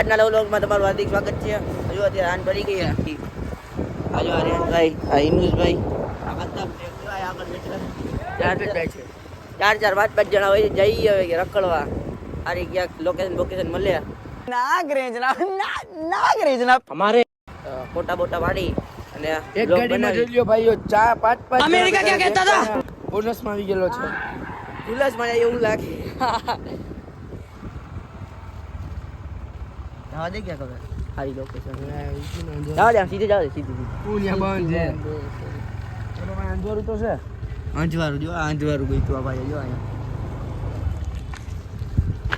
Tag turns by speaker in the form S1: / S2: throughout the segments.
S1: આજના વ્લોગમાં તમારું હાર્દિક સ્વાગત છે. હજુ અત્યારે આન ભરી ગઈ હતી. આજુ આ રેનભાઈ, આ ઇનુસભાઈ, આ બધા આગળ બેઠા ચાર પાંચ જણા હોય જઈએ હવે રખડવા. આરી ક્યાંક લોકેશન મળે નાગરેજ અમારે ફોટા બોટા પાડી અને
S2: એક ગાડીમાં જોઈ લ્યો ભાઈઓ ચા પાંચ
S1: અમેરિકા ક્યાં કહેતા હતા
S2: બોનસમાં આવી ગયેલો છે.
S1: ઉલ્લાસમાં એવું લાગે. હા દે ક્યાં ખબર સારી લોકેશન જાવ દે સીધે જાવ દે સીધી
S2: પુલિયા બંધ છે. ચલો ભાઈ અંજવારું તો છે.
S1: અંજવારું જો અંજવારું ગઈ તું આ ભાઈ જો અહીંયા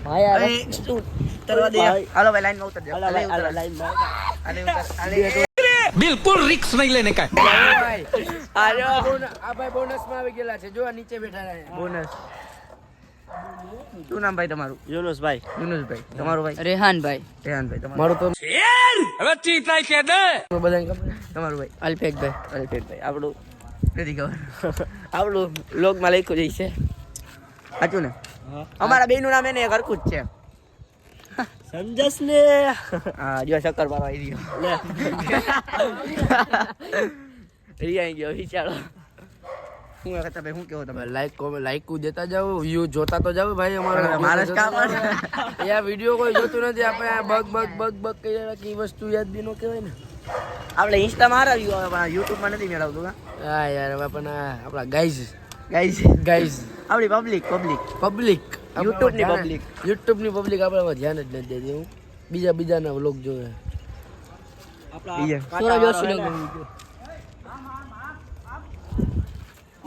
S1: ભાઈ અરે શું તરવા દે હાલો ભાઈ લાઈન માં ઉતર દે લાઈન માં
S3: बिल्कुल रिक्स नहीं लेने का
S2: આ ભાઈ બોનસ માં આવી ગયેલા છે. જો આ નીચે બેઠા રહ્યા
S1: બોનસ. શું નામ ભાઈ તમારું? યુનુસભાઈ. તમારું ભાઈ?
S4: રેહાનભાઈ.
S2: મારું તો
S3: હવે ચીત નહીં કે દે
S2: બધાને ખબર.
S1: તમારું ભાઈ?
S4: અલ્પેશભાઈ.
S1: આપણું નથી ખબર. આપણું લોગ માં લખ્યું જ છે સાચું ને? અમારા બેનું નામ એને હરખું જ છે. સમજસ ને? હા જો શક્કર પાવા આવી ગયો રિયા ગયો વિચારો. શું કરતા ભાઈ? શું કેવો તમે?
S2: લાઈક દેતા જાવ, વ્યૂ જોતા તો જાવ ભાઈ. અમારા
S1: મારે કામ
S2: આ વિડીયો કોઈ જોતું નથી. આપણે બગ કહીએ કે વસ્તુ યાદ બી નો કહેવાય ને.
S1: આપણે ઇન્સ્ટા માં આવ્યું પણ યુટ્યુબ માં નથી મેળવતું.
S2: હા યાર હવે પણ આપણા ગાઈઝ
S1: આપણી પબ્લિક યુટ્યુબ ની પબ્લિક
S2: આપણે ધ્યાન જ નથી દેતી. હું બીજાના વ્લોગ જોવે.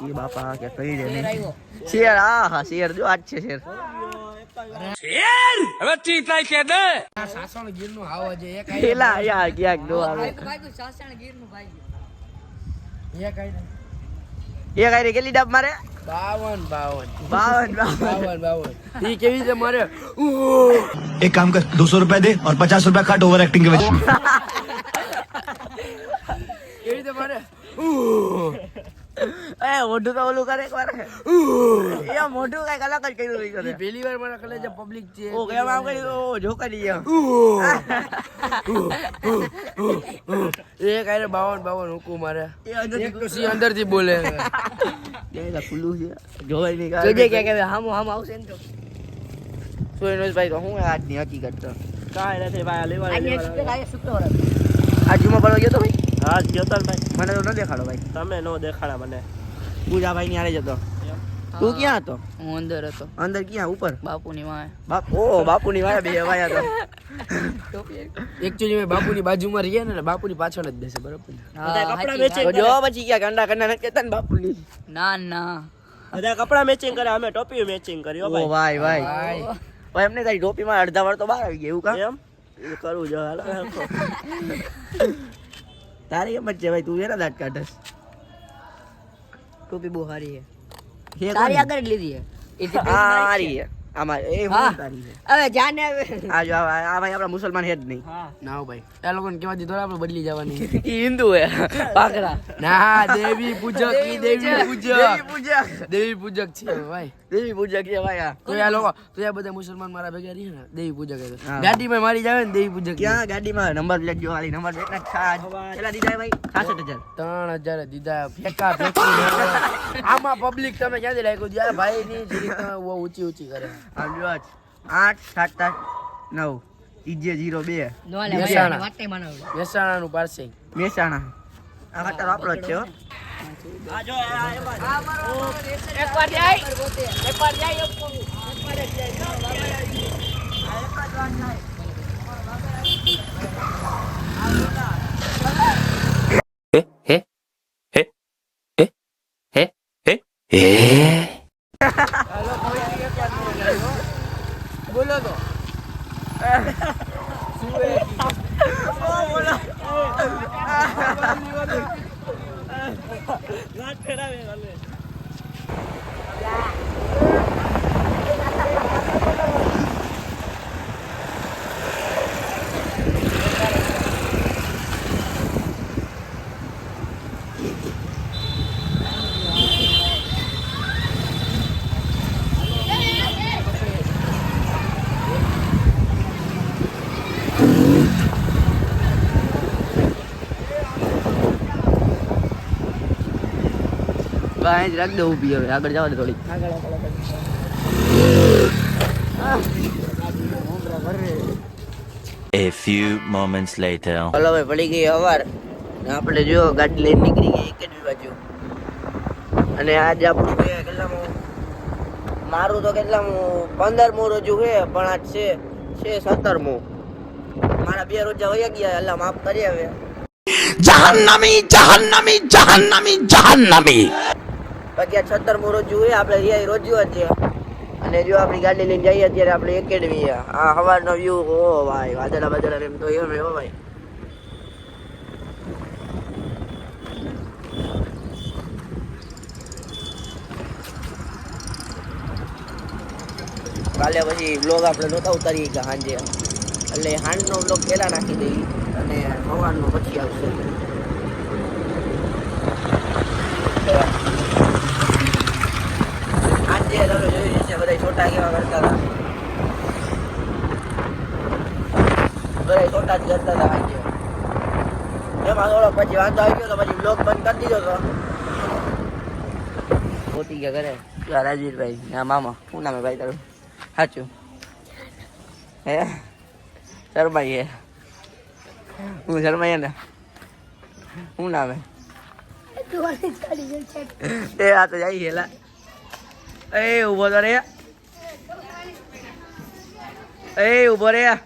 S1: એ બાપા કે કહી દે શેર. હા શેર જો આજ છે શેર.
S3: હવે ચીત નહીં કે દે
S2: સાસણ ગીર નું હાવ છે. એક
S1: પેલા યાર ક્યાંક નો આવે. એક આઈ કેટલી ડાબ મારે?
S2: 52 ઈ કેવી રીતે મારે?
S5: एक काम कर 200 रुपया दे और 50 रुपया काट ओवर एक्टिंग के वजह
S2: કેવી રીતે મારે?
S1: એ મોઢું તો ઓલું કરે એકવાર. એ મોઢું કઈક અલગ જ કર્યું રહી કરે.
S2: પહેલી વાર મારા કલેજ પબ્લિક છે.
S1: ઓ કેમ આમ કર્યું? જો કરી
S2: એ કારે 52 હુકુ મારે. એક તો સી અંદર થી બોલે.
S1: એલા ખુલ્લું છે જોવાય નહીં.
S4: જોજે કે હામ આવશે ને તો
S1: સુરેશભાઈ તો હું આજની હકીકત તો કાંઈ નથી ભાઈ. લેવા
S4: શુક્રવાર
S1: આ જુમો પડો ગયો તો ભાઈ?
S6: હા ગયો ભાઈ.
S1: મને તો ન દેખાડો ભાઈ.
S6: તમે નો દેખાડા મને.
S1: પૂજાભાઈ ની હારે જતો. તું ક્યાં હતો?
S4: હું અંદર હતો.
S1: અંદર ક્યાં? ઉપર
S4: બાપુની વાંહે.
S1: બાપુની વાયા બે વાયા તો.
S2: એકચ્યુઅલી મેં બાપુની બાજુમાં રહ્યા ને બાપુની પાછળ જ બેસે. બરોબર.
S6: કપડા મેચિંગ
S1: જો પછી ક્યાં કંડા નથી કેતા ને બાપુની.
S4: ના
S6: બધા કપડા મેચિંગ કરે, અમે ટોપી મેચિંગ કરી. ઓ
S1: ઓ ભાઈ ભાઈ એમને તારી ટોપીમાં અડધા વાર તો બહાર આવી ગયા એવું કામ?
S6: એમ એ કરવું જો હાલો.
S1: તારી એમ જ છે ભાઈ. તું એના દાંત કાઢસ.
S4: ટોપી બહુ સારી
S1: હે
S4: છે. તારી આગળ જ લીધી છે.
S1: સારી છે આમાં. એ હું તારી છે.
S4: હવે જાને હવે
S1: આ જો આ ભાઈ આપણા મુસલમાન હે જ નહીં.
S2: ના ભાઈ આ લોકોને કેવા દીધો આપણે બદલી જવાની.
S1: ઈ હિન્દુ હે પાકડા.
S2: ના દેવી પૂજક ઈ દેવી પૂજક છે ભાઈ.
S1: દેવી પૂજક છે ભાઈ. આ
S2: તો આ લોકો તો આ બધા મુસલમાન મારા ભેગા રહી ને દેવી પૂજક છે. ગાડીમાં મારી જાવે ને દેવી પૂજક.
S1: ક્યાં ગાડીમાં નંબર પ્લેટ જો વાળી નંબર પ્લેટ ના છાજ કેટલા દીધા ભાઈ? 66000.
S2: 3000 દીધા. ફેંકી આમાં પબ્લિક તમે ક્યાંથી લાગ્યું? યાર ભાઈ ની જીરી બહુ ઊંચી કરે.
S1: આમ જો 879 IJ02
S2: મહેસાણા નું પાર્સિંગ.
S1: મહેસાણા. આ ખાતર આપણો જ છે હો.
S6: આ જો
S4: એકવાર જાય
S2: બોલો તો
S6: વાત ફેરાવે વાલે.
S1: અહીં જ રાખ દે ઊભી હવે આગળ જવા દે થોડી
S7: A few moments later.
S1: Hello ભાઈ પડી ગઈ સવાર ને આપણે જો ગાડી લઈને નીકળી ગયા એકેડમી બાજુ અને આજ આપણું છે કેટલામું મારું તો કેટલામું 15મું રોજુ છે પણ આજ છે 17મું મારા 2 રોજા વયા ગયા અલ્લાહ માફ કરી હવે
S5: जहन्नमी जहन्नमी जहन्नमी जहन्नमी
S1: બાકી આ 17મું રોજુ છે આપણે રિયા રોજુ જ છે અને જો આપણી ગાડી લઈને જઈએ અત્યારે આપણે એકેડમી આ સવારનો વ્યૂ ઓ ભાઈ વાદળા બાદળા એમ તો એમ હો ભાઈ કાલે પછી બ્લોગ આપણે નહોતા ઉતારીએ કે સાંજે એટલે સાંજનો બ્લોગ પહેલા નાખી દઈએ અને સવારનો પછી આવશે આજે તમે જોયું છે બધા છોટા કેવા કરતા હતા બધા છોટા જ કરતા હતા આજે એમાં થોડો પછી વાંધો આવી ગયો તો પછી બ્લોગ બંધ કરી દીધો તો પોતી ગયા ઘરે રાજવીરભાઈ હા મામા શું નામ હે ભાઈ તારું સાચું હે શર્માઈ હે હું શર્માઈ ને શું નામ હે એ આ તો જાય હેલા એ ઉભો તો રે એ ઉભો રે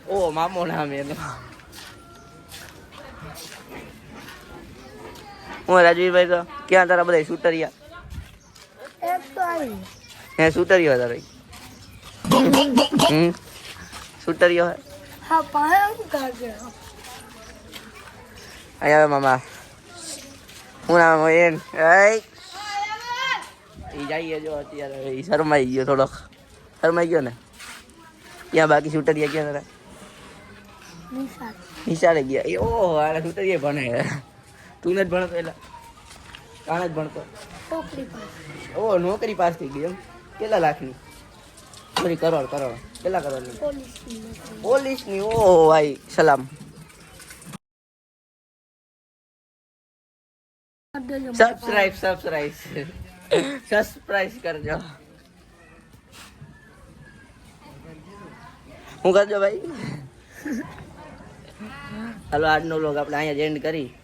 S1: ઓ મામો નામ એનો હું રાજવીરભાઈ તો ક્યાં તારા બધા શૂટરિયા હે શૂટરિયો તારા શૂટરિયો હે અહીંયા મામા હું નામ એન એ જઈએ જો અત્યારે એ શરમાઈ ગયો થોડોક શરમાઈ ગયો ને ક્યાં બાકી શૂટરિયા ક્યાં તારા નિશાળે ગયા એ ઓહો આને શૂટરિયા ભણે તું નથી ભણતો એટલે કાણ જ ભણતો ઓ નોકરી પાસ થઈ ગઈ એમ કેટલા લાખની બધી કરોડ કેટલા કરોડની પોલીસની ઓ ભાઈ સલામ સબસ્ક્રાઇબ કરજો હું કરજો ભાઈ હાલો આજનો વ્લોગ આપણે અહીંયા જ એન્ડ કરી